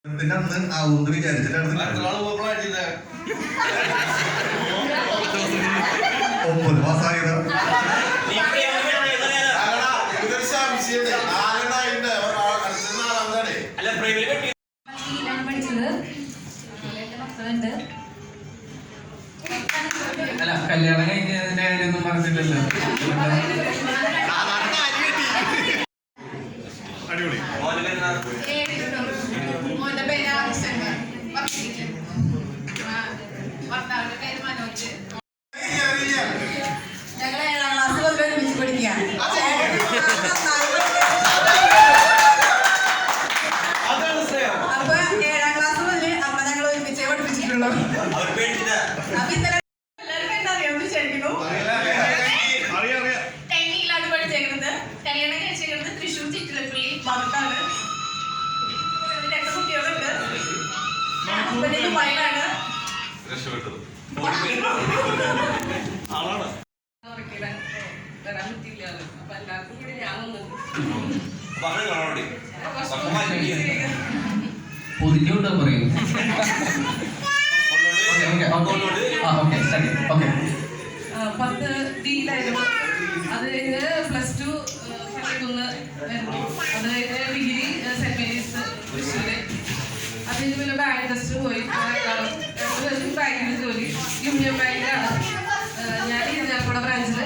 അന്ന് ആവുമെന്ന് വിചാരിച്ചിട്ടാണ് 9 മാസമായത്. അല്ല കല്യാണം കഴിഞ്ഞതിന്റെ കാര്യമൊന്നും പറഞ്ഞില്ലല്ലോ. അടിപൊളി. ഞങ്ങൾ 7ാം ക്ലാസ് മുതൽ ഒരുമിച്ച് പഠിക്കുക. അപ്പൊ 7ാം ക്ലാസ് മുതൽ അമ്മ ഞങ്ങൾ ഒരുമിച്ച് പഠിപ്പിച്ചിട്ടുള്ളൂ. അപ്പൊ ഇന്നലെ എല്ലാവർക്കും എന്താ വിചാരിക്കുന്നു. 10ലാണ് പഠിച്ചേക്കുന്നത്. കല്യാണം കഴിച്ചേക്കുന്നത് തൃശ്ശൂർ ചിറ്റിലപ്പള്ളി ഭാഗത്താണ്. 2 കുട്ടികളുണ്ട്. ഹസ്ബൻഡ് ദുബായിലാണ്. പൊതിഞ്ഞുണ്ടോ പറയൂ. ഡിയിലായിരുന്നു. അത് കഴിഞ്ഞ് +2 പള്ളിക്കുന്ന് വരുന്നു. അത് കഴിഞ്ഞ് ഡിഗ്രി സെന്റ് മേരീസ് തൃശ്ശൂര്. അത് കഴിഞ്ഞ് പിന്നെ ബാങ്ക് ടെസ്റ്റ് പോയി. 2 പേർക്കും ബാങ്കിൽ ജോലി. യൂണിയൻ ബാങ്കിലാണ്. ഞാൻ ഇരിഞ്ഞാലക്കുട ബ്രാഞ്ചിൽ